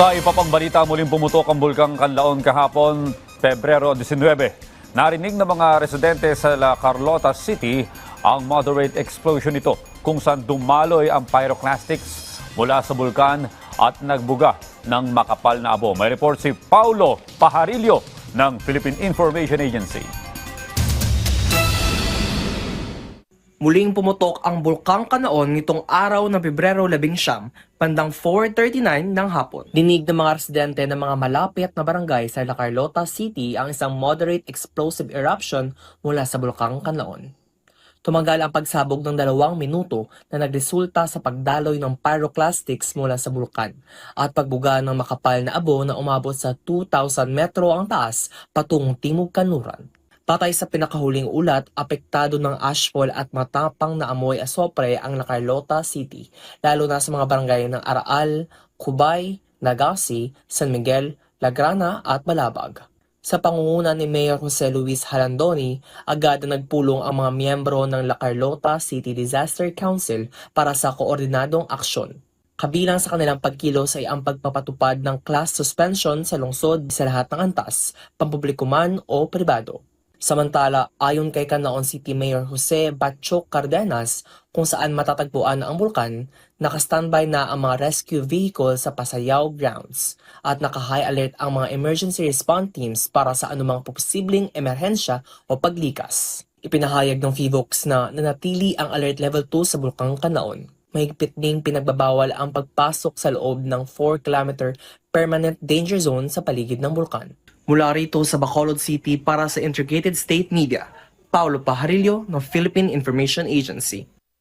Sa iba pang balita, muling pumutok ang bulkang Canlaon kahapon, Pebrero 19. Narinig ng mga residente sa La Carlota City ang moderate explosion nito kung saan dumaloy ang pyroclastics mula sa bulkan at nagbuga ng makapal na abo. May report si Paulo Pajarillo ng Philippine Information Agency. Muling pumutok ang Bulkang Canlaon nitong araw ng Pebrero 19, bandang 4:39 ng hapon. Dinig ng mga residente ng mga malapit na barangay sa La Carlota City ang isang moderate explosive eruption mula sa Bulkang Canlaon. Tumagal ang pagsabog ng 2 minuto na nagresulta sa pagdaloy ng pyroclastics mula sa bulkan at pagbuga ng makapal na abo na umabot sa 2,000 metro ang taas patungong timog kanluran. Patay sa pinakahuling ulat, apektado ng ashfall at matapang na amoy asopre ang La Carlota City, lalo na sa mga barangay ng Araal, Cubay, Nagasi, San Miguel, Lagrana at Malabag. Sa pangunguna ni Mayor Jose Luis Halandoni, agad na nagpulong ang mga miyembro ng La Carlota City Disaster Council para sa koordinadong aksyon. Kabilang sa kanilang pagkilos ay ang pagpapatupad ng class suspension sa lungsod sa lahat ng antas, pampubliko man o pribado. Samantala, ayon kay Canlaon City Mayor Jose Batchoc Cardenas, kung saan matatagpuan ang bulkan, naka-standby na ang mga rescue vehicle sa Pasayao grounds at naka-high alert ang mga emergency response teams para sa anumang posibleng emerhensya o paglikas. Ipinahayag ng PHIVOLCS na nanatili ang alert level 2 sa Bulkang Canlaon. Mahigpit ding pinagbabawal ang pagpasok sa loob ng 4-kilometer permanent danger zone sa paligid ng bulkan. Mula rito sa Bacolod City para sa Integrated State Media, Paulo Pajarillo ng Philippine Information Agency.